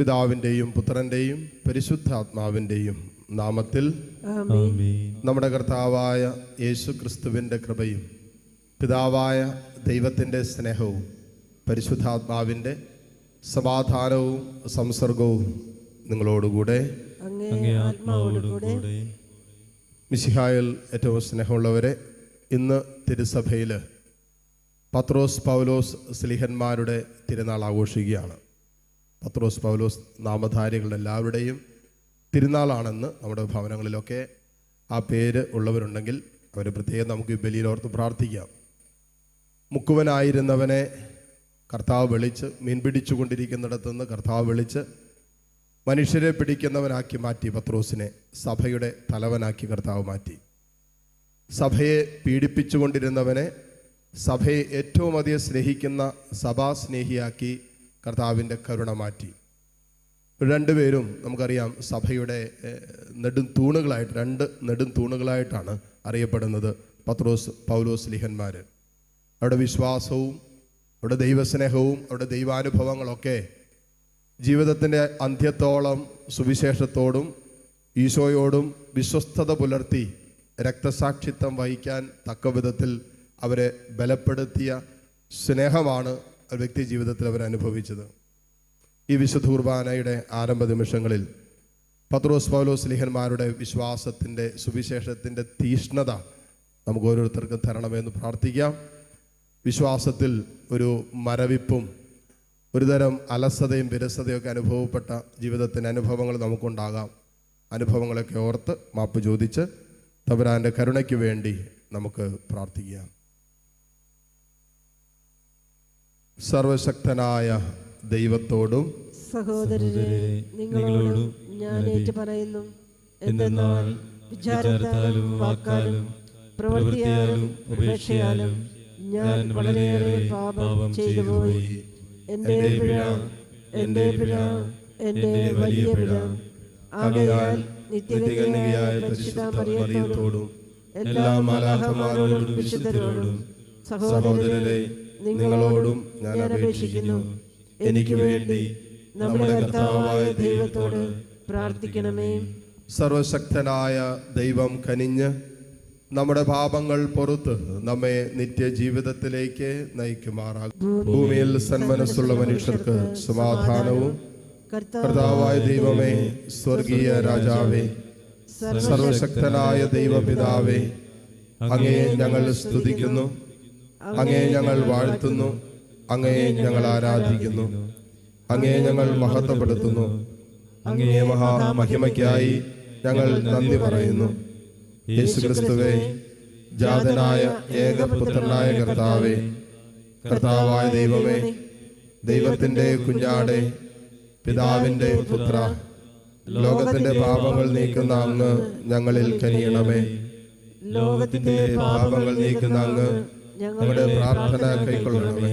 പിതാവിൻ്റെയും പുത്രൻ്റെയും പരിശുദ്ധാത്മാവിൻ്റെയും നാമത്തിൽ നമ്മുടെ കർത്താവായ യേശു ക്രിസ്തുവിൻ്റെ കൃപയും പിതാവായ ദൈവത്തിൻ്റെ സ്നേഹവും പരിശുദ്ധാത്മാവിൻ്റെ സമാധാനവും സംസർഗവും നിങ്ങളോടുകൂടെ മിശിഹായിൽ ഏറ്റവും സ്നേഹമുള്ളവരെ, ഇന്ന് തിരുസഭയിൽ പത്രോസ് പൗലോസ് സ്ലീഹന്മാരുടെ തിരുനാൾ ആഘോഷിക്കുകയാണ്. പത്രോസ് പൗലോസ് നാമധാരികളുടെ എല്ലാവരുടെയും തിരുനാളാണെന്ന് നമ്മുടെ ഭവനങ്ങളിലൊക്കെ ആ പേര് ഉള്ളവരുണ്ടെങ്കിൽ അവർ പ്രത്യേകം നമുക്ക് ഈ ബലിയിലോർത്ത് പ്രാർത്ഥിക്കാം. മുക്കുവനായിരുന്നവനെ കർത്താവ് വിളിച്ച്, മീൻ പിടിച്ചുകൊണ്ടിരിക്കുന്നിടത്തുനിന്ന് കർത്താവ് വിളിച്ച് മനുഷ്യരെ പിടിക്കുന്നവനാക്കി മാറ്റി. പത്രോസിനെ സഭയുടെ തലവനാക്കി കർത്താവ് മാറ്റി. സഭയെ പീഡിപ്പിച്ചുകൊണ്ടിരുന്നവനെ സഭയെ ഏറ്റവും അധികം സ്നേഹിക്കുന്ന സഭാസ്നേഹിയാക്കി കർത്താവിൻ്റെ കരുണ മാറ്റി. രണ്ടുപേരും നമുക്കറിയാം സഭയുടെ രണ്ട് നെടും തൂണുകളായിട്ടാണ് അറിയപ്പെടുന്നത് പത്രോസ് പൗലോസ് സ്ലീഹന്മാർ. അവരുടെ വിശ്വാസവും അവരുടെ ദൈവസ്നേഹവും അവരുടെ ദൈവാനുഭവങ്ങളൊക്കെ ജീവിതത്തിൻ്റെ അന്ത്യത്തോളം സുവിശേഷത്തോടും ഈശോയോടും വിശ്വസ്തത പുലർത്തി രക്തസാക്ഷിത്വം വഹിക്കാൻ തക്ക വിധത്തിൽ അവരെ ബലപ്പെടുത്തിയ സ്നേഹമാണ് വ്യക്തി ജീവിതത്തിൽ അവരനുഭവിച്ചത്. ഈ വിശുദ്ധ കുർബാനയുടെ ആരംഭ നിമിഷങ്ങളിൽ പത്രോസ് പൗലോസ് സ്ലീഹന്മാരുടെ വിശ്വാസത്തിൻ്റെ സുവിശേഷത്തിൻ്റെ തീഷ്ണത നമുക്ക് ഓരോരുത്തർക്കും തരണമെന്ന് പ്രാർത്ഥിക്കാം. വിശ്വാസത്തിൽ ഒരു മരവിപ്പും ഒരുതരം അലസതയും വിരസതയൊക്കെ അനുഭവപ്പെട്ട ജീവിതത്തിൻ്റെ അനുഭവങ്ങൾ നമുക്കുണ്ടാകാം. അനുഭവങ്ങളൊക്കെ ഓർത്ത് മാപ്പ് ചോദിച്ച് തമ്പുരാൻ്റെ കരുണയ്ക്ക് വേണ്ടി നമുക്ക് പ്രാർത്ഥിക്കാം. സർവശക്തനായ ദൈവത്തോടും സഹോദരരെ നിങ്ങളോടും ഞാൻ ഏറ്റുപറയുന്നു, എന്തെന്നാൽ വിചാരത്താലും വാക്കാലും പ്രവൃത്തിയാലും ഉപേക്ഷയാലും ഞാൻ വളരെയേറെ പാപം ചെയ്തുപോയി. എൻ്റെ പിഴ, എൻ്റെ പിഴ, എൻ്റെ വലിയ പിഴ. ആകയാൽ നിത്യകന്യകയായ പരിശുദ്ധ മറിയത്തോടും എല്ലാ മാലാഖമാരോടും വിശുദ്ധരോടും സഹോദരരെ നിങ്ങളോടും ഞാൻ അപേക്ഷിക്കുന്നു, എനിക്ക് വേണ്ടി നമ്മുടെ കർത്താവായ ദൈവത്തോട് പ്രാർത്ഥിക്കണമേ. സർവശക്തനായ ദൈവം കനിഞ്ഞ് നമ്മുടെ പാപങ്ങൾ പുറത്ത് നമ്മെ നിത്യജീവിതത്തിലേക്ക് നയിക്കുമാറാകും. ഭൂമിയിൽ സന്മനസ്സുള്ള മനുഷ്യർക്ക് സമാധാനവും. കർത്താവായ ദൈവമേ, സ്വർഗീയ രാജാവേ, സർവശക്തനായ ദൈവപിതാവേ, അങ്ങയെ ഞങ്ങൾ സ്തുതിക്കുന്നു, അങ്ങയെ ഞങ്ങൾ വാഴ്ത്തുന്നു, അങ്ങയെ ഞങ്ങൾ ആരാധിക്കുന്നു, അങ്ങയെ ഞങ്ങൾ മഹത്വപ്പെടുത്തുന്നു. അങ്ങയെ മഹാമഹിമയ്ക്കായി ഞങ്ങൾ നന്ദി പറയുന്നു. യേശുക്രിസ്തുവേ, ജാതനായ ഏകപുത്രനായ കർത്താവേ, കർത്താവായ ദൈവമേ, ദൈവത്തിൻ്റെ കുഞ്ഞാടെ, പിതാവിൻ്റെ പുത്ര, ലോകത്തിൻ്റെ പാപങ്ങൾ നീക്കുന്ന അങ്ങ് ഞങ്ങളിൽ കനിയണമേ. ലോകത്തിൻ്റെ പാപങ്ങൾ നീക്കുന്ന അങ്ങ് ഞങ്ങളുടെ പ്രാർത്ഥന കൈക്കൊള്ളണമേ.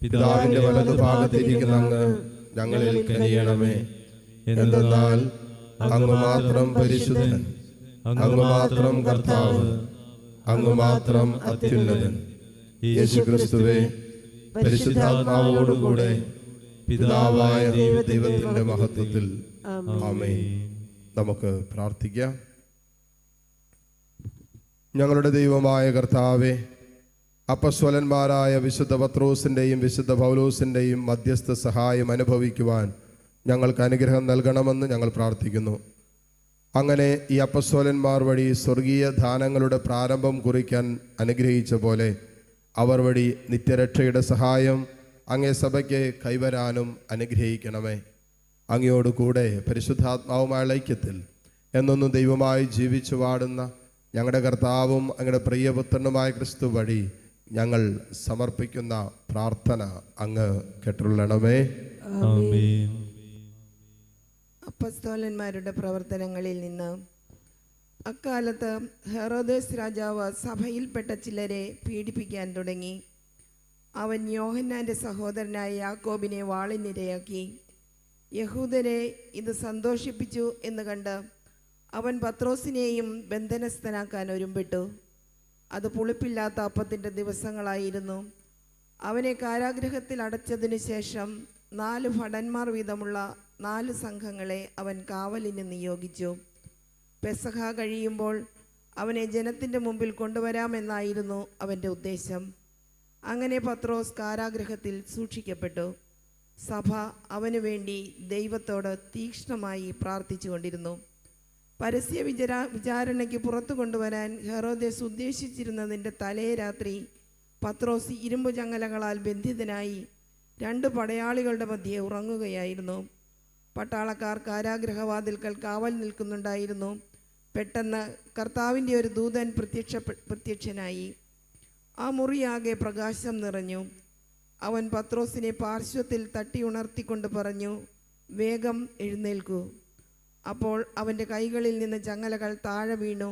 പിതാവിൻ്റെ വലതുഭാഗത്തിരിക്കുന്ന അങ്ങ് ഞങ്ങളിൽ കനിയണമേ. എന്തെന്നാൽ അങ്ങ് മാത്രം പരിശുദ്ധൻ, അങ്ങ് മാത്രം കർത്താവ്, അങ്ങ് മാത്രം അത്യുന്നതൻ. യേശുക്രിസ്തുവേ, പരിശുദ്ധാത്മാവോടുകൂടെ പിതാവായ ദൈവത്തിന്റെ മഹത്വത്തിൽ ആമേൻ. നമുക്ക് പ്രാർത്ഥിക്കാം. ഞങ്ങളുടെ ദൈവമായ കർത്താവേ, അപ്പസ്വലന്മാരായ വിശുദ്ധ പത്രോസിൻ്റെയും വിശുദ്ധ പൗലോസിൻ്റെയും മധ്യസ്ഥ സഹായം അനുഭവിക്കുവാൻ ഞങ്ങൾക്ക് അനുഗ്രഹം നൽകണമെന്ന് ഞങ്ങൾ പ്രാർത്ഥിക്കുന്നു. അങ്ങനെ ഈ അപ്പസ്വലന്മാർ വഴി സ്വർഗീയ ദാനങ്ങളുടെ പ്രാരംഭം കുറിക്കാൻ അനുഗ്രഹിച്ച പോലെ അവർ വഴി നിത്യരക്ഷയുടെ സഹായം അങ്ങേ സഭയ്ക്ക് കൈവരാനും അനുഗ്രഹിക്കണമേ. അങ്ങയോട് കൂടെ പരിശുദ്ധാത്മാവുമായ ഐക്യത്തിൽ എന്നൊന്നും ദൈവമായി ജീവിച്ചു വാടുന്ന ഞങ്ങളുടെ കർത്താവും അങ്ങയുടെ പ്രിയപുത്രനുമായ ക്രിസ്തു വഴി ഞങ്ങൾ സമർപ്പിക്കുന്ന പ്രാർത്ഥന അങ്ങ് കേട്ടുള്ളണമേ. അപ്പസ്തോലന്മാരുടെ പ്രവർത്തനങ്ങളിൽ നിന്ന് അക്കാലത്ത് ഹെറോദേസ് രാജാവ് സഭയിൽപ്പെട്ട ചിലരെ പീഡിപ്പിക്കാൻ തുടങ്ങി. അവൻ യോഹന്നാൻ്റെ സഹോദരനായ യാക്കോബിനെ വാളിനിരയാക്കി. യഹൂദരെ ഇത് സന്തോഷിപ്പിച്ചു എന്ന് കണ്ട് അവൻ പത്രോസിനെയും ബന്ധനസ്ഥനാക്കാൻ ഒരുമ്പിട്ടു. അത് പുളിപ്പില്ലാത്ത അപ്പത്തിൻ്റെ ദിവസങ്ങളായിരുന്നു. അവനെ കാരാഗൃഹത്തിൽ അടച്ചതിനു ശേഷം 4 ഭടന്മാർ വീതമുള്ള 4 സംഘങ്ങളെ അവൻ കാവലിന് നിയോഗിച്ചു. പെസഹ കഴിയുമ്പോൾ അവനെ ജനത്തിൻ്റെ മുമ്പിൽ കൊണ്ടുവരാമെന്നായിരുന്നു അവൻ്റെ ഉദ്ദേശം. അങ്ങനെ പത്രോസ് കാരാഗൃഹത്തിൽ സൂക്ഷിക്കപ്പെട്ടു. സഭ അവനു വേണ്ടി ദൈവത്തോട് തീക്ഷ്ണമായി പ്രാർത്ഥിച്ചുകൊണ്ടിരുന്നു. പരസ്യ വിചാരണയ്ക്ക് പുറത്തു കൊണ്ടുവരാൻ ഹെറോദേസ് ഉദ്ദേശിച്ചിരുന്നതിൻ്റെ തലേ രാത്രി പത്രോസ് ഇരുമ്പു ചങ്ങലകളാൽ ബന്ധിതനായി 2 പടയാളികളുടെ മധ്യേ ഉറങ്ങുകയായിരുന്നു. പട്ടാളക്കാർ കാരാഗൃഹവാതിൽക്കൽ കാവൽ നിൽക്കുന്നുണ്ടായിരുന്നു. പെട്ടെന്ന് കർത്താവിൻ്റെ ഒരു ദൂതൻ പ്രത്യക്ഷനായി. ആ മുറിയാകെ പ്രകാശം നിറഞ്ഞു. അവൻ പത്രോസിനെ പാർശ്വത്തിൽ തട്ടി ഉണർത്തിക്കൊണ്ട് പറഞ്ഞു, വേഗം എഴുന്നേൽക്കൂ. അപ്പോൾ അവൻ്റെ കൈകളിൽ നിന്ന് ചങ്ങലകൾ താഴെ വീണു.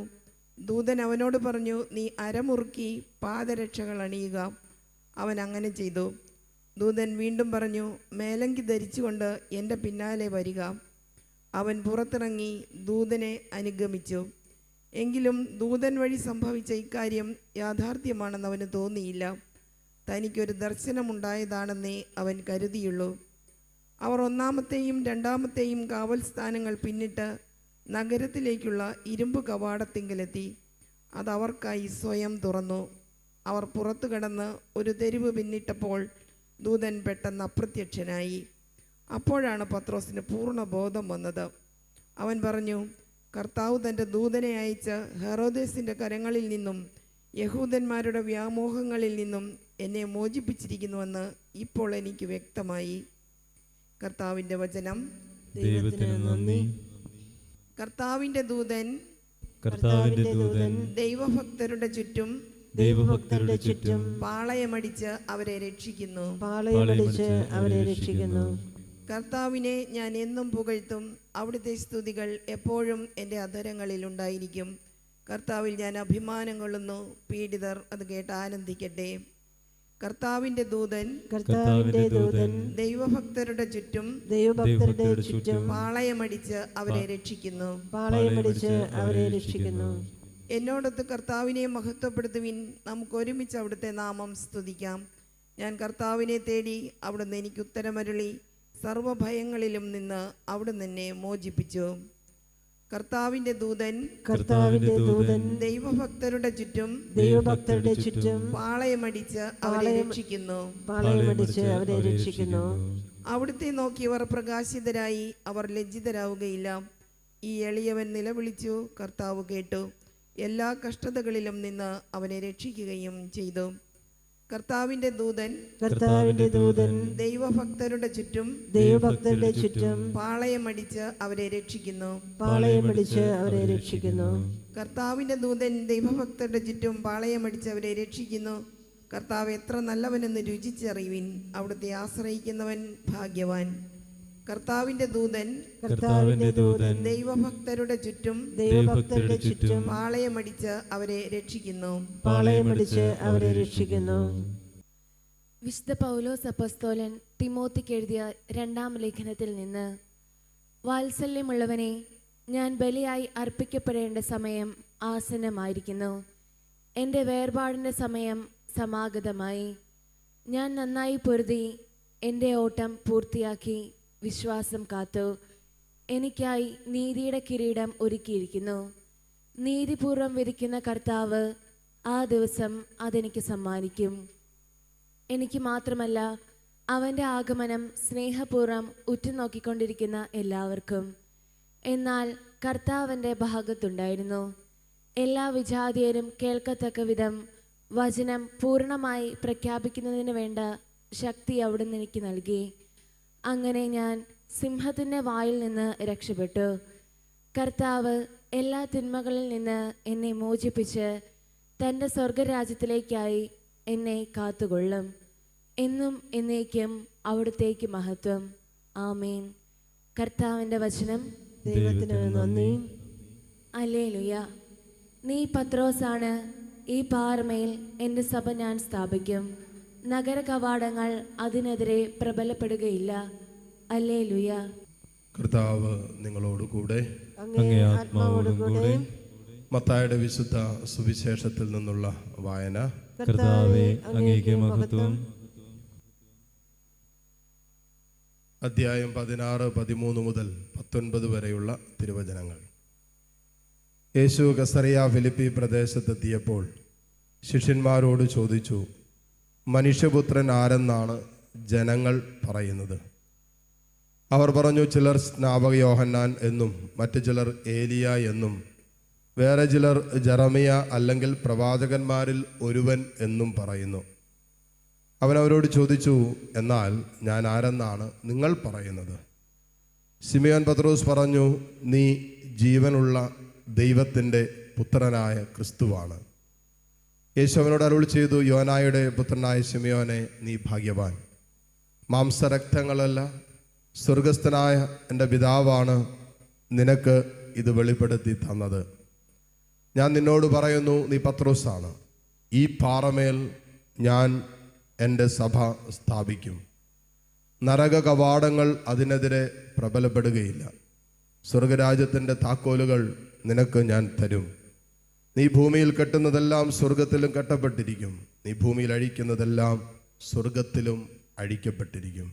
ദൂതൻ അവനോട് പറഞ്ഞു, നീ അരമുറുക്കി പാദരക്ഷകൾ അണിയുക. അവൻ അങ്ങനെ ചെയ്തു. ദൂതൻ വീണ്ടും പറഞ്ഞു, മേലങ്കി ധരിച്ചുകൊണ്ട് എൻ്റെ പിന്നാലെ വരിക. അവൻ പുറത്തിറങ്ങി ദൂതനെ അനുഗമിച്ചു. എങ്കിലും ദൂതൻ വഴി സംഭവിച്ച ഇക്കാര്യം യാഥാർത്ഥ്യമാണെന്ന് അവന് തോന്നിയില്ല. തനിക്കൊരു ദർശനമുണ്ടായതാണെന്നേ അവൻ കരുതിയുള്ളൂ. അവർ 1-ാമത്തെയും 2-ാമത്തെയും കാവൽ സ്ഥാനങ്ങൾ പിന്നിട്ട് നഗരത്തിലേക്കുള്ള ഇരുമ്പ് കവാടത്തിങ്കലെത്തി. അതവർക്കായി സ്വയം തുറന്നു. അവർ പുറത്തു കടന്ന് ഒരു തെരുവ് പിന്നിട്ടപ്പോൾ ദൂതൻ പെട്ടെന്ന് അപ്രത്യക്ഷനായി. അപ്പോഴാണ് പത്രോസിന് പൂർണ്ണ ബോധം വന്നത്. അവൻ പറഞ്ഞു, കർത്താവ് തൻ്റെ ദൂതനെ അയച്ച് ഹെറോദേസിൻ്റെ കരങ്ങളിൽ നിന്നും യഹൂദന്മാരുടെ വ്യാമോഹങ്ങളിൽ നിന്നും എന്നെ മോചിപ്പിച്ചിരിക്കുന്നുവെന്ന് ഇപ്പോൾ എനിക്ക് വ്യക്തമായി. കർത്താവിൻ്റെ വചനം. ദൈവത്തിന് നന്ദി. കർത്താവിൻ്റെ ദൂതൻ ദൈവഭക്തരുടെ ചുറ്റും പാളയമടിച്ച് അവരെ രക്ഷിക്കുന്നു. കർത്താവിനെ ഞാൻ എന്നും പുകഴ്ത്തും. അവിടുത്തെ സ്തുതികൾ എപ്പോഴും എൻ്റെ അധരങ്ങളിൽ ഉണ്ടായിരിക്കും. കർത്താവിൽ ഞാൻ അഭിമാനം കൊള്ളുന്നു. പീഡിതർ അത് കേട്ട് ആനന്ദിക്കട്ടെ. കർത്താവിൻ്റെ ദൂതൻ ദൈവഭക്തരുടെ ചുറ്റും പാളയമടിച്ച് അവരെ രക്ഷിക്കുന്നു. എന്നോടൊത്ത് കർത്താവിനെ മഹത്വപ്പെടുത്തുവിൻ. നമുക്ക് ഒരുമിച്ച് അവിടുത്തെ നാമം സ്തുതിക്കാം. ഞാൻ കർത്താവിനെ തേടി, അവിടുന്ന് എനിക്ക് ഉത്തരമരുളി. സർവഭയങ്ങളിലും നിന്ന് അവിടുന്ന് എന്നെ മോചിപ്പിച്ചു. കർത്താവിന്റെ ദൂതൻ ദൈവഭക്തരുടെ ചുറ്റും പാളയമടിച്ച് അവരെ രക്ഷിക്കുന്നു. അവിടുത്തെ നോക്കിയവർ പ്രകാശിതരായി, അവർ ലജ്ജിതരാവുകയില്ല. ഈ എളിയവൻ നിലവിളിച്ചു, കർത്താവ് കേട്ടു. എല്ലാ കഷ്ടതകളിലും നിന്ന് അവനെ രക്ഷിക്കുകയും ചെയ്തു. കർത്താവിന്റെ ദൂതൻ ദൈവഭക്തരുടെ ചുറ്റും പാളയമടിച്ച് അവരെ രക്ഷിക്കുന്നു. കർത്താവിന്റെ ദൂതൻ ദൈവഭക്തരുടെ ചുറ്റും പാളയമടിച്ച് അവരെ രക്ഷിക്കുന്നു. കർത്താവ് എത്ര നല്ലവനെന്ന് രുചിച്ചറിയുവിൻ. അവിടുത്തെ ആശ്രയിക്കുന്നവൻ ഭാഗ്യവാൻ. കർത്താവിന്റെ ദൂതൻ ദൈവഭക്തരുടെ ചുറ്റും പാളയമടിച്ച് അവരെ രക്ഷിക്കുന്നു. വിശുദ്ധ പൗലോസ് അപ്പോസ്തലൻ തിമോത്തിക്ക് എഴുതിയ 2-ാം ലേഖനത്തിൽ നിന്ന്, വാത്സല്യമുള്ളവനെ, ഞാൻ ബലിയായി അർപ്പിക്കപ്പെടേണ്ട സമയം ആസന്നമായിരിക്കുന്നു. എൻ്റെ വേർപാടിൻ്റെ സമയം സമാഗതമായി. ഞാൻ നന്നായി പൊരുതി എൻ്റെ ഓട്ടം പൂർത്തിയാക്കി വിശ്വാസം കാത്തു. എനിക്കായി നീതിയുടെ കിരീടം ഒരുക്കിയിരിക്കുന്നു. നീതിപൂർവം വിധിക്കുന്ന കർത്താവ് ആ ദിവസം അതെനിക്ക് സമ്മാനിക്കും. എനിക്ക് മാത്രമല്ല, അവൻ്റെ ആഗമനം സ്നേഹപൂർവ്വം ഉറ്റുനോക്കിക്കൊണ്ടിരിക്കുന്ന എല്ലാവർക്കും. എന്നാൽ കർത്താവിൻ്റെ ഭാഗത്തുണ്ടായിരുന്നു. എല്ലാ വിജാതിയരും കേൾക്കത്തക്ക വിധം വചനം പൂർണ്ണമായി പ്രഖ്യാപിക്കുന്നതിന് വേണ്ട ശക്തി അവിടുന്ന് എനിക്ക് നൽകി. അങ്ങനെ ഞാൻ സിംഹത്തിൻ്റെ വായിൽ നിന്ന് രക്ഷപ്പെട്ടു. കർത്താവ് എല്ലാ തിന്മകളിൽ നിന്ന് എന്നെ മോചിപ്പിച്ച് തൻ്റെ സ്വർഗരാജ്യത്തിലേക്കായി എന്നെ കാത്തുകൊള്ളും. എന്നും എന്നേക്കും അവിടുത്തേക്ക് മഹത്വം. ആമേൻ. കർത്താവിൻ്റെ വചനം. ദൈവത്തിന് നന്ദി. ഹല്ലേലൂയ. നീ പത്രോസാണ്. ഈ പാറമേൽ എൻ്റെ സഭ ഞാൻ സ്ഥാപിക്കും. നഗര കവാടങ്ങൾ അതിനെതിരെ പ്രബലപ്പെടുകയില്ല. ഹല്ലേലൂയ. കർത്താവ് നിങ്ങളോട് കൂടെ. അങ്ങേ ആത്മാവോടുകൂടെ. മത്തായിയുടെ വിശുദ്ധ സുവിശേഷത്തിൽ നിന്നുള്ള വായന. കർത്താവേ, അങ്ങേക്ക് മഹത്വം. അധ്യായം 16, 13 മുതൽ 19 വരെയുള്ള തിരുവചനങ്ങൾ. യേശു കസറിയ ഫിലിപ്പി പ്രദേശത്തെത്തിയപ്പോൾ ശിഷ്യന്മാരോട് ചോദിച്ചു, മനുഷ്യപുത്രൻ ആരെന്നാണ് ജനങ്ങൾ പറയുന്നത്? അവർ പറഞ്ഞു, ചിലർ സ്നാപക യോഹന്നാൻ എന്നും മറ്റു ചിലർ ഏലിയ എന്നും വേറെ ചിലർ ജെറമിയ അല്ലെങ്കിൽ പ്രവാചകന്മാരിൽ ഒരുവൻ എന്നും പറയുന്നു. അവൻ അവരോട് ചോദിച്ചു, എന്നാൽ ഞാൻ ആരെന്നാണ് നിങ്ങൾ പറയുന്നത്? ശിമയോൻ പത്രോസ് പറഞ്ഞു, നീ ജീവനുള്ള ദൈവത്തിൻ്റെ പുത്രനായ ക്രിസ്തുവാണ്. യേശു അവനോട് അരുളി ചെയ്തു, യോനായുടെ പുത്രനായ ശിമയോനെ, നീ ഭാഗ്യവാൻ. മാംസരക്തങ്ങളല്ല, സ്വർഗസ്ഥനായ എൻ്റെ പിതാവാണ് നിനക്ക് ഇത് വെളിപ്പെടുത്തി തന്നത്. ഞാൻ നിന്നോട് പറയുന്നു, നീ പത്രോസാണ്. ഈ പാറമേൽ ഞാൻ എൻ്റെ സഭ സ്ഥാപിക്കും. നരക കവാടങ്ങൾ അതിനെതിരെ പ്രബലപ്പെടുകയില്ല. സ്വർഗരാജ്യത്തിൻ്റെ താക്കോലുകൾ നിനക്ക് ഞാൻ തരും. നീ ഭൂമിയിൽ കെട്ടുന്നതെല്ലാം സ്വർഗത്തിലും കെട്ടപ്പെട്ടിരിക്കും. നീ ഭൂമിയിൽ അഴിക്കുന്നതെല്ലാം സ്വർഗത്തിലും അഴിക്കപ്പെട്ടിരിക്കും.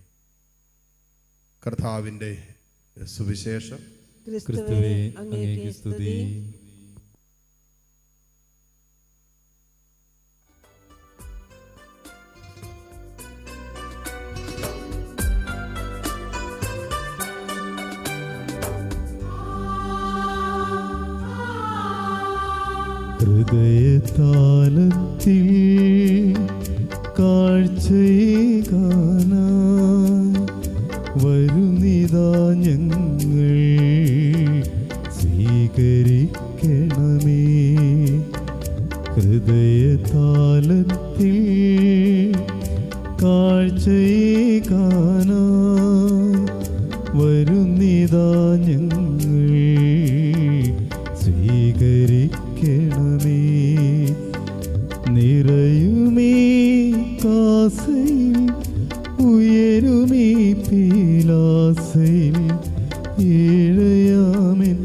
കർത്താവിൻ്റെ സുവിശേഷം. ക്രിസ്തുവേ, അങ്ങേക്ക് സ്തുതി. ഹൃദയതാലത്തിൽ കാഴ്ചയേകാനായി വരുന്നിതാ ഞങ്ങൾ, സ്വീകരിക്കണമേ. ഹൃദയതാലത്തിൽ കാഴ്ചയേകാനായി വരുന്നിതാ ഞങ്ങൾ, സ്വീകരിക്കണമേ. നിറയുമേ കാസയിൽ ഉയരുമേ പീലാസയിൽ, ഏഴയാമൻ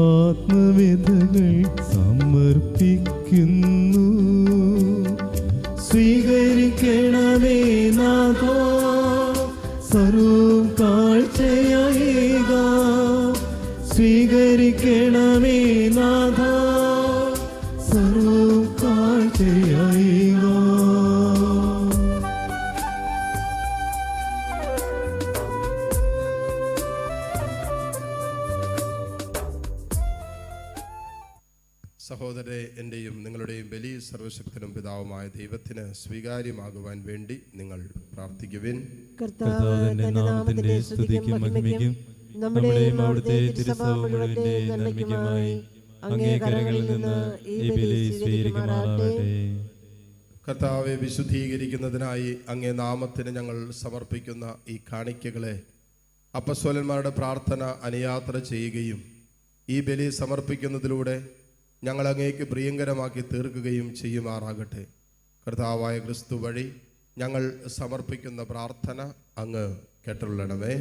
ആത്മവേദകൾ സമർപ്പിക്കുന്നു. സ്വീകരിക്കണമേ നാഥാ, സർവ്വം കാഴ്ചയായേക. സ്വീകരിക്കണമേ നാഥാ, സർവ്വം കാഴ്ചയായേക. സഹോദരരെ, എൻ്റെയും നിങ്ങളുടെയും ബലി സർവശക്തനും പിതാവുമായ ദൈവത്തിന് സ്വീകാര്യമാകുവാൻ വേണ്ടി നിങ്ങൾ പ്രാർത്ഥിക്കുവിൻ. കർത്താവിന്റെ നാമത്തിന്റെ സ്തുതിക്കും മഹിമയ്ക്കും നമ്മുടെയും അവിടുത്തെ തിരുസഭ മുഴുവന്റെയും നന്മയ്ക്കുമായി അങ്ങേ കരങ്ങളിൽ നിന്ന് ഈ ബലി സ്വീകരിക്കുമാറാകട്ടെ. കർത്താവെ, വിശുദ്ധീകരിക്കുന്നതിനായി അങ്ങേ നാമത്തിന് ഞങ്ങൾ സമർപ്പിക്കുന്ന ഈ കാണിക്കകളെ അപ്പസ്വലന്മാരുടെ പ്രാർത്ഥന അനുയാത്ര ചെയ്യുകയും ഈ ബലി സമർപ്പിക്കുന്നതിലൂടെ ഞങ്ങൾ അങ്ങേക്ക് പ്രിയങ്കരമാക്കി തീർക്കുകയും ചെയ്യുമാറാകട്ടെ. കർത്താവായ ക്രിസ്തു വഴി ഞങ്ങൾ സമർപ്പിക്കുന്ന പ്രാർത്ഥന അങ്ങ് കേട്ടുള്ളണമേ.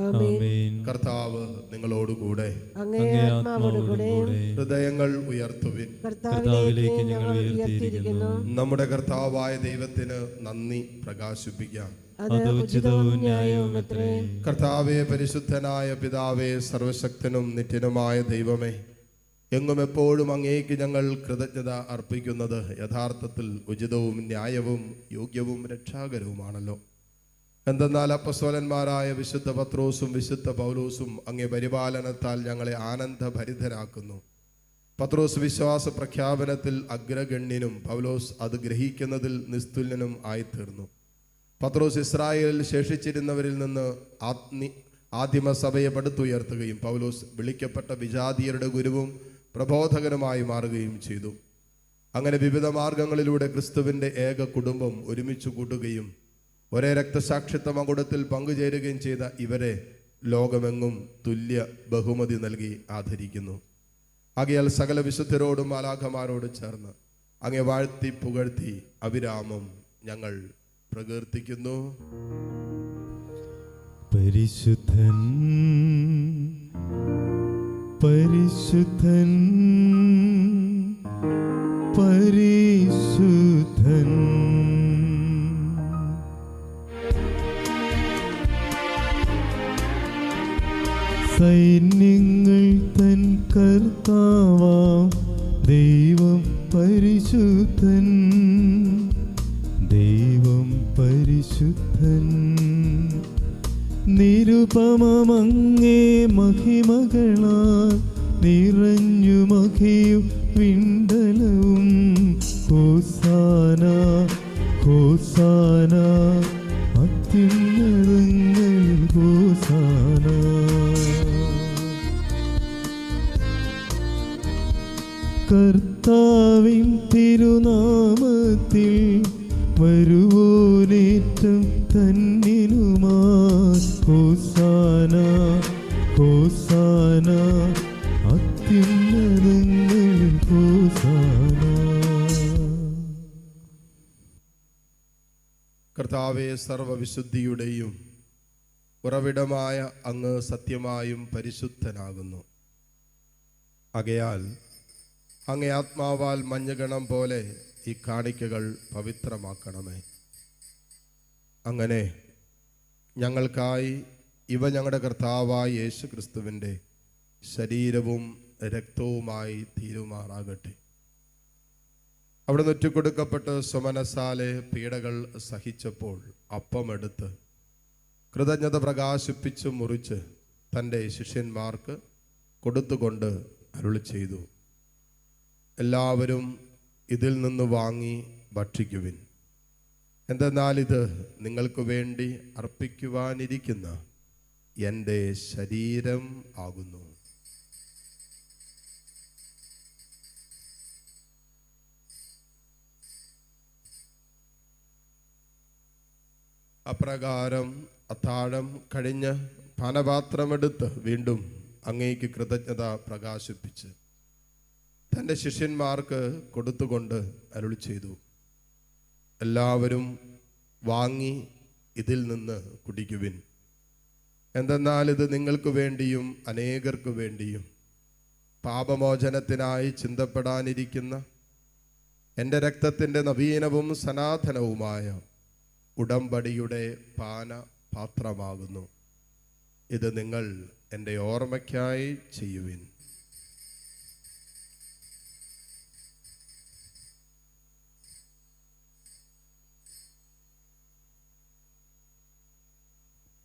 ആമേൻ. കർത്താവ് നിങ്ങളോടുകൂടെ. അങ്ങേ ആത്മാവോടുകൂടെ. ഹൃദയങ്ങൾ ഉയർത്തുവിൻ. കർത്താവിലേക്ക് ഞങ്ങൾ ഉയർത്തിയിരിക്കുന്നു. നമ്മുടെ കർത്താവായ ദൈവത്തിന് നന്ദി പ്രകാശിപ്പിക്കാം. അത് ഉചിതവും ന്യായവുമത്രേ. കർത്താവേ, പരിശുദ്ധനായ പിതാവേ, സർവശക്തനും നിത്യനുമായ ദൈവമേ, എങ്ങും എപ്പോഴും അങ്ങേക്ക് ഞങ്ങൾ കൃതജ്ഞത അർപ്പിക്കുന്നത് യഥാർത്ഥത്തിൽ ഉചിതവും ന്യായവും യോഗ്യവും രക്ഷാകരവുമാണല്ലോ. എന്തെന്നാൽ അപ്പസ്വലന്മാരായ വിശുദ്ധ പത്രോസും വിശുദ്ധ പൗലോസും അങ്ങേ പരിപാലനത്താൽ ഞങ്ങളെ ആനന്ദഭരിതരാക്കുന്നു. പത്രോസ് വിശ്വാസ പ്രഖ്യാപനത്തിൽ അഗ്രഗണ്യനും പൗലോസ് അത് ഗ്രഹിക്കുന്നതിൽ നിസ്തുല്യനും ആയിത്തീർന്നു. പത്രോസ് ഇസ്രായേലിൽ ശേഷിച്ചിരുന്നവരിൽ നിന്ന് ആദിമസഭയെ പടുത്തുയർത്തുകയും പൗലോസ് വിളിക്കപ്പെട്ട വിജാതീയരുടെ ഗുരുവും പ്രബോധകനുമായി മാറുകയും ചെയ്തു. അങ്ങനെ വിവിധ മാർഗങ്ങളിലൂടെ ക്രിസ്തുവിൻ്റെ ഏക കുടുംബം ഒരുമിച്ച് കൂട്ടുകയും ഒരേ രക്തസാക്ഷിത്വ മകുടത്തിൽ പങ്കുചേരുകയും ചെയ്ത ഇവരെ ലോകമെങ്ങും തുല്യ ബഹുമതി നൽകി ആദരിക്കുന്നു. ആകയാൽ സകല വിശുദ്ധരോടും മാലാഖമാരോടും ചേർന്ന് അങ്ങേ വാഴ്ത്തി പുകഴ്ത്തി അവിരാമം ഞങ്ങൾ പ്രകീർത്തിക്കുന്നു. പരിശുദ്ധൻ പരിശുദ്ധൻ പരിശുദ്ധൻ. സൈന്യങ്ങൾ തൻ കർത്താവാം ദൈവം പരിശുദ്ധൻ, ദൈവം പരിശുദ്ധൻ. നിരുപമമങ്ങേ മഹിമകളാൽ നിറഞ്ഞു മഹിയും വിണ്ടലവും. ഹോസാന ഹോസാന അത്യുന്നതങ്ങളിൽ ഹോസാന. കർത്താവിൻ തിരുനാമത്തിൽ വരുവോനേറ്റം തന്നിനുമാ. ഹോസാന ഹോസാന അത്യുന്നതങ്ങളിൽ ഹോസാന. കർത്താവേ, സർവവിശുദ്ധിയുടെയും ഉറവിടമായ അങ്ങ് സത്യമായും പരിശുദ്ധനാകുന്നു. ആകയാൽ അങ്ങേ ആത്മാവാൽ മഞ്ഞഗണം പോലെ ഈ കാണിക്കകൾ പവിത്രമാക്കണമേ. അങ്ങനെ ഞങ്ങൾക്കായി ഇവ ഞങ്ങളുടെ കർത്താവായ യേശു ക്രിസ്തുവിൻ്റെ ശരീരവും രക്തവുമായി തീരുമാറാകട്ടെ. അവിടെ നുറ്റിക്കൊടുക്കപ്പെട്ട് സ്വമനസാലെ പീഡകൾ സഹിച്ചപ്പോൾ അപ്പമെടുത്ത് കൃതജ്ഞത പ്രകാശിപ്പിച്ച് മുറിച്ച് തൻ്റെ ശിഷ്യന്മാർക്ക് കൊടുത്തുകൊണ്ട് അരുളി ചെയ്തു, എല്ലാവരും ഇതിൽ നിന്ന് വാങ്ങി ഭക്ഷിക്കുവിൻ. എന്തെന്നാൽ ഇത് നിങ്ങൾക്ക് വേണ്ടി അർപ്പിക്കുവാനിരിക്കുന്ന എൻ്റെ ശരീരം ആകുന്നു. അപ്രകാരം അത്താഴം കഴിഞ്ഞ് പാനപാത്രമെടുത്ത് വീണ്ടും അങ്ങേക്ക് കൃതജ്ഞത പ്രകാശിപ്പിച്ച് തൻ്റെ ശിഷ്യന്മാർക്ക് കൊടുത്തുകൊണ്ട് അരുളി ചെയ്തു, എല്ലാവരും വാങ്ങി ഇതിൽ നിന്ന് കുടിക്കുവിൻ. എന്തെന്നാൽ ഇത് നിങ്ങൾക്ക് വേണ്ടിയും അനേകർക്ക് വേണ്ടിയും പാപമോചനത്തിനായി ചിന്തപ്പെടാനിരിക്കുന്ന എൻ്റെ രക്തത്തിൻ്റെ നവീനവും സനാതനവുമായ ഉടമ്പടിയുടെ പാനപാത്രമാകുന്നു. ഇത് നിങ്ങൾ എൻ്റെ ഓർമ്മയ്ക്കായി ചെയ്യുവിൻ.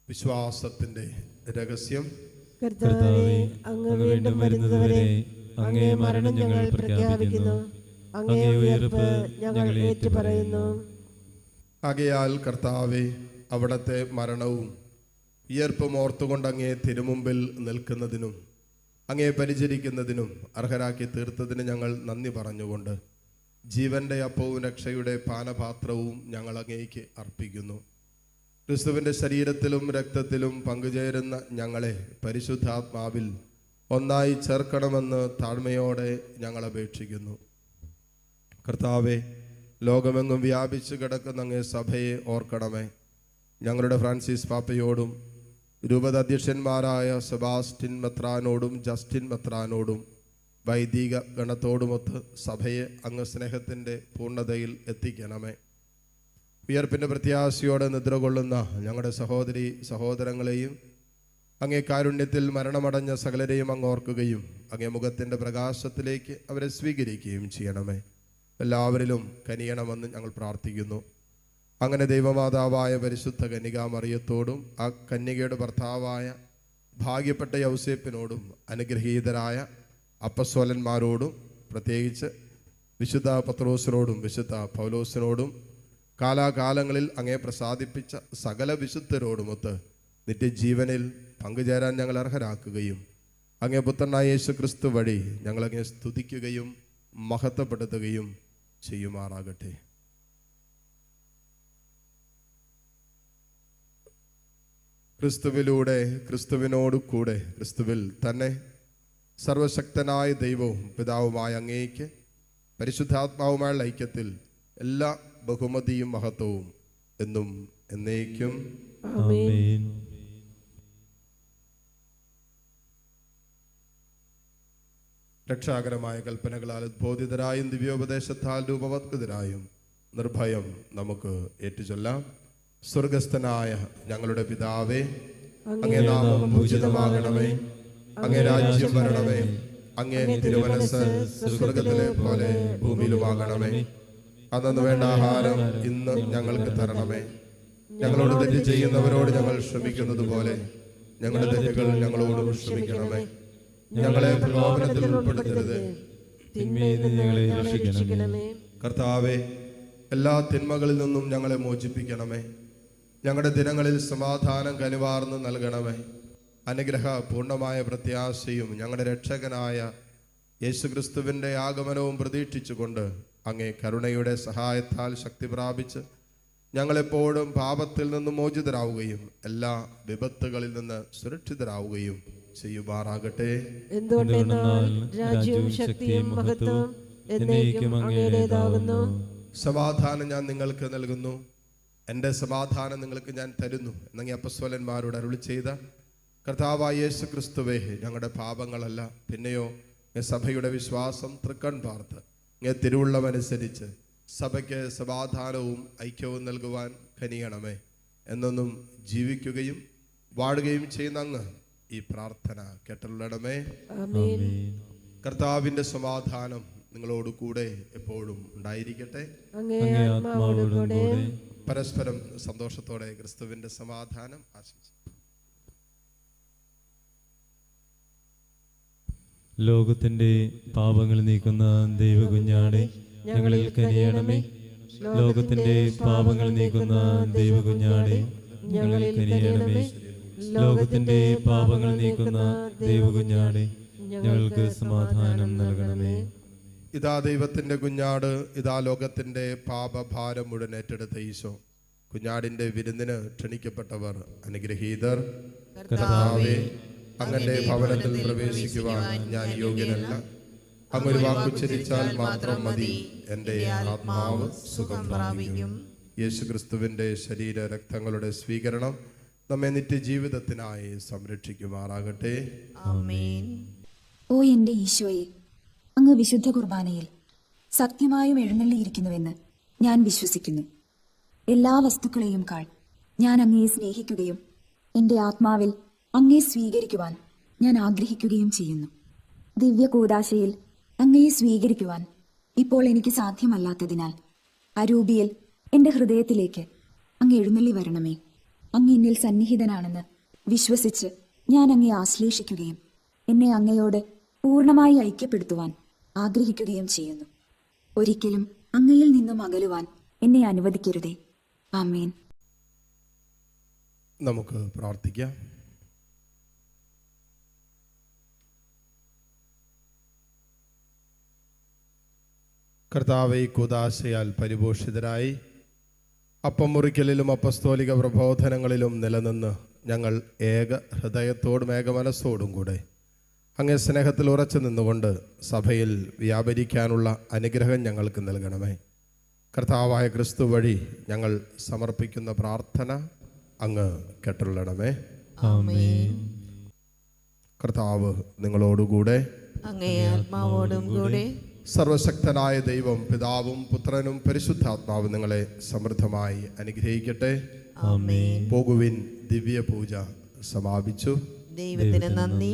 വിശ്വാസത്തിൻ്റെ രഹസ്യം. കർത്താവേ, അങ്ങ് വീണ്ടും വരുന്നതുവരെ അങ്ങേ മരണം ഞങ്ങൾ പ്രഖ്യാപിക്കുന്നു, അങ്ങേ ഉയർപ്പ് ഞങ്ങൾ ഏറ്റുപറയുന്നു. ആകയാൽ കർത്താവേ, അവിടത്തെ മരണവും ഉയർപ്പും ഓർത്തുകൊണ്ട് അങ്ങേ തിരുമുമ്പിൽ നിൽക്കുന്നതിനും അങ്ങേ പരിചരിക്കുന്നതിനും അർഹരാക്കി തീർത്തതിന് ഞങ്ങൾ നന്ദി പറഞ്ഞുകൊണ്ട് ജീവന്റെ അപ്പവും രക്ഷയുടെ പാനപാത്രവും ഞങ്ങൾ അങ്ങേക്ക് അർപ്പിക്കുന്നു. ക്രിസ്തുവിൻ്റെ ശരീരത്തിലും രക്തത്തിലും പങ്കുചേരുന്ന ഞങ്ങളെ പരിശുദ്ധാത്മാവിൽ ഒന്നായി ചേർക്കണമെന്ന് താഴ്മയോടെ ഞങ്ങൾ അപേക്ഷിക്കുന്നു. കർത്താവെ, ലോകമെങ്ങും വ്യാപിച്ചു കിടക്കുന്ന അങ്ങേ സഭയെ ഓർക്കണമേ. ഞങ്ങളുടെ ഫ്രാൻസിസ് പാപ്പയോടും രൂപത അധ്യക്ഷന്മാരായ സെബാസ്റ്റ്യൻ മെത്രാനോടും ജസ്റ്റിൻ മെത്രാനോടും വൈദിക ഗണത്തോടുമൊത്ത് സഭയെ അങ്ങ് സ്നേഹത്തിൻ്റെ പൂർണ്ണതയിൽ എത്തിക്കണമേ. ഉയർപ്പിൻ്റെ പ്രത്യാശയോടെ നിദ്ര കൊള്ളുന്ന ഞങ്ങളുടെ സഹോദരി സഹോദരങ്ങളെയും അങ്ങേ കാരുണ്യത്തിൽ മരണമടഞ്ഞ സകലരെയും അങ്ങ് ഓർക്കുകയും അങ്ങേ മുഖത്തിൻ്റെ പ്രകാശത്തിലേക്ക് അവരെ സ്വീകരിക്കുകയും ചെയ്യണമേ. എല്ലാവരിലും കനിയണമെന്ന് ഞങ്ങൾ പ്രാർത്ഥിക്കുന്നു. അങ്ങനെ ദൈവമാതാവായ പരിശുദ്ധ കന്യകാമറിയത്തോടും ആ കന്യകയുടെ ഭർത്താവായ ഭാഗ്യപ്പെട്ട യൗസേപ്പിനോടും അനുഗ്രഹീതരായ അപ്പസ്വലന്മാരോടും പ്രത്യേകിച്ച് വിശുദ്ധ പത്രോസിനോടും വിശുദ്ധ പൗലോസിനോടും കാലാകാലങ്ങളിൽ അങ്ങേ പ്രസാദിപ്പിച്ച സകല വിശുദ്ധരോടുമൊത്ത് നിത്യജീവനിൽ പങ്കുചേരാൻ ഞങ്ങൾ അർഹരാക്കുകയും അങ്ങേ പുത്രനായ യേശു ക്രിസ്തു വഴി ഞങ്ങളങ്ങേ സ്തുതിക്കുകയും മഹത്വപ്പെടുത്തുകയും ചെയ്യുമാറാകട്ടെ. ക്രിസ്തുവിലൂടെ ക്രിസ്തുവിനോട് കൂടെ ക്രിസ്തുവിൽ തന്നെ സർവശക്തനായ ദൈവവും പിതാവുമായ അങ്ങേക്ക് പരിശുദ്ധാത്മാവുമായുള്ള ഐക്യത്തിൽ എല്ലാ ബഹുമതിയും മഹത്വവും എന്നും എന്നേക്കും ആമേൻ. രക്ഷാകരമായ കൽപ്പനകളാൽ ഉദ്ബോധിതരായും ദിവ്യോപദേശത്താൽ രൂപവത്കൃതരായും നിർഭയം നമുക്ക് ഏറ്റുചൊല്ലാം. സ്വർഗസ്ഥനായ ഞങ്ങളുടെ പിതാവേ, അങ്ങേ നാമം പൂജിതമാകണമേ. അങ്ങേ രാജ്യം വരണമേ. അങ്ങേ തിരുമനസ്സ് സ്വർഗ്ഗത്തിലെ പോലെ ഭൂമിയിലുമാകണമേ. അന്നു വേണ്ട ആഹാരം ഇന്ന് ഞങ്ങൾക്ക് തരണമേ. ഞങ്ങളോട് തെറ്റ് ചെയ്യുന്നവരോട് ഞങ്ങൾ ക്ഷമിക്കുന്നത് പോലെ ഞങ്ങളുടെ തെറ്റുകൾ ഞങ്ങളോടും ക്ഷമിക്കണമേ. ഞങ്ങളെ പ്രലോഭനത്തിൽ ഉൾപ്പെടുത്തരുത്, തിന്മയിൽ നിന്ന് ഞങ്ങളെ രക്ഷിക്കണമേ. കർത്താവേ, എല്ലാ തിന്മകളിൽ നിന്നും ഞങ്ങളെ മോചിപ്പിക്കണമേ. ഞങ്ങളുടെ ദിനങ്ങളിൽ സമാധാനം കനിവാർന്ന് നൽകണമേ. അനുഗ്രഹ പൂർണ്ണമായ പ്രത്യാശയും ഞങ്ങളുടെ രക്ഷകനായ യേശുക്രിസ്തുവിൻ്റെ ആഗമനവും പ്രതീക്ഷിച്ചുകൊണ്ട് അങ്ങേ കരുണയുടെ സഹായത്താൽ ശക്തി പ്രാപിച്ച് ഞങ്ങളെപ്പോഴും പാപത്തിൽ നിന്ന് മോചിതരാവുകയും എല്ലാ വിപത്തുകളിൽ നിന്ന് സുരക്ഷിതരാവുകയും ചെയ്യുമാറാകട്ടെ. എന്തുകൊണ്ടെന്നാൽ രാജ്യവും ശക്തിയും മഹത്വവും എന്നേക്കും അങ്ങയുടേതാകുന്നു. സമാധാനം ഞാൻ നിങ്ങൾക്ക് നൽകുന്നു, എൻ്റെ സമാധാനം നിങ്ങൾക്ക് ഞാൻ തരുന്നു എന്നീ അപ്പസ്വലന്മാരോട് അരുളി ചെയ്ത കർത്താവായ യേശു ക്രിസ്തുവേ, ഞങ്ങളുടെ പാപങ്ങളല്ല പിന്നെയോ സഭയുടെ വിശ്വാസം തൃക്കൺ പാർത്ത് തിരുവുള്ളമനുസരിച്ച് സഭയ്ക്ക് സമാധാനവും ഐക്യവും നൽകുവാൻ കനിയണമേ. എന്നൊന്നും ജീവിക്കുകയും വാഴുകയും ചെയ്യുന്ന അങ്ങ് ഈ പ്രാർത്ഥന കേട്ടരുളണമേ. കർത്താവിൻ്റെ സമാധാനം നിങ്ങളോട് കൂടെ എപ്പോഴും ഉണ്ടായിരിക്കട്ടെ. പരസ്പരം സന്തോഷത്തോടെ ക്രിസ്തുവിൻ്റെ സമാധാനം ആശംസിക്കുന്നു. ലോകത്തിന്റെ പാപങ്ങൾ നീക്കുന്ന ദൈവകുഞ്ഞാടെ ഞങ്ങളിൽ കനിയണമേ. ലോകത്തിന്റെ പാപങ്ങൾ നീക്കുന്ന ദൈവകുഞ്ഞാടെ ഞങ്ങളിൽ കനിയണമേ. ലോകത്തിന്റെ പാപങ്ങൾ നീക്കുന്ന ദൈവകുഞ്ഞാടെ ഞങ്ങൾക്ക് സമാധാനം നൽകണമേ. ഇതാ ദൈവത്തിന്റെ കുഞ്ഞാട്, ഇതാ ലോകത്തിന്റെ പാപഭാരം മുഴുവൻ ഏറ്റെടുത്ത ഈശോ. കുഞ്ഞാടിന്റെ വിരുന്നിന് ക്ഷണിക്കപ്പെട്ടവർ അനുഗ്രഹീതർ. കർത്താവേ, അങ്ങന്റെ ഭവനത്തിൽ പ്രവേശിക്കുവാൻ ഞാൻ യോഗ്യനല്ല. അങ്ങൊരു വാക്കുച്ചരിച്ചാൽ മാത്രം മതി, എൻ്റെ ആത്മാവ് സുഖം പ്രാപിക്കും. യേശുക്രിസ്തുവിൻ്റെ ശരീര രക്തങ്ങളുടെ സ്വീകരണം നമ്മെ നിത്യജീവിതത്തിനായി സംരക്ഷിക്കുമാറാകട്ടെ. ആമേൻ. ഓ എൻ്റെ ഈശോയെ, അങ്ങ് വിശുദ്ധ കുർബാനയിൽ സത്യമായും എഴുന്നള്ളിയിരിക്കുന്നുവെന്ന് ഞാൻ വിശ്വസിക്കുന്നു. എല്ലാ വസ്തുക്കളെയും കാൾ ഞാൻ അങ്ങയെ സ്നേഹിക്കുകയും എൻ്റെ ആത്മാവിൽ അങ്ങയെ സ്വീകരിക്കുവാൻ ഞാൻ ആഗ്രഹിക്കുകയും ചെയ്യുന്നു. ദിവ്യ കൂദാശയിൽ അങ്ങയെ സ്വീകരിക്കുവാൻ ഇപ്പോൾ എനിക്ക് സാധ്യമല്ലാത്തതിനാൽ അരൂപിയിൽ എൻ്റെ ഹൃദയത്തിലേക്ക് അങ്ങ് എഴുന്നള്ളി വരണമേ. അങ്ങ് എന്നിൽ സന്നിഹിതനാണെന്ന് വിശ്വസിച്ച് ഞാൻ അങ്ങയെ ആശ്ലേഷിക്കുകയും എന്നെ അങ്ങയോട് പൂർണ്ണമായി ഐക്യപ്പെടുത്തുവാൻ ആഗ്രഹിക്കുകയും ചെയ്യുന്നു. ഒരിക്കലും അങ്ങയിൽ നിന്നും അകലുവാൻ എന്നെ അനുവദിക്കരുതേ. ആമേൻ. നമുക്ക് പ്രാർത്ഥിക്കാം. കർത്താവേ, കൂദാശയാൽ പരിപോഷിതരായി അപ്പം മുറിക്കലിലും അപ്പസ്തോലിക പ്രബോധനങ്ങളിലും നിലനിന്ന് ഞങ്ങൾ ഏക ഹൃദയത്തോടും ഏക മനസ്സോടും കൂടെ അങ്ങേ സ്നേഹത്തിൽ ഉറച്ചു നിന്നുകൊണ്ട് സഭയിൽ വ്യാപരിക്കാനുള്ള അനുഗ്രഹം ഞങ്ങൾക്ക് നൽകണമേ. കർത്താവായ ക്രിസ്തു വഴി ഞങ്ങൾ സമർപ്പിക്കുന്ന പ്രാർത്ഥന അങ്ങ് കേട്ടുള്ളണമേ. ആമേൻ. കർത്താവ് നിങ്ങളോടുകൂടെ, അങ്ങേ ആത്മാവോടും കൂടെ. സർവശക്തനായ ദൈവം പിതാവും പുത്രനും പരിശുദ്ധാത്മാവും നിങ്ങളെ സമൃദ്ധമായി അനുഗ്രഹിക്കട്ടെ. ആമേൻ. പോകുവിൻ, ദിവ്യ പൂജ സമാപിച്ചു. ദൈവത്തിന് നന്ദി.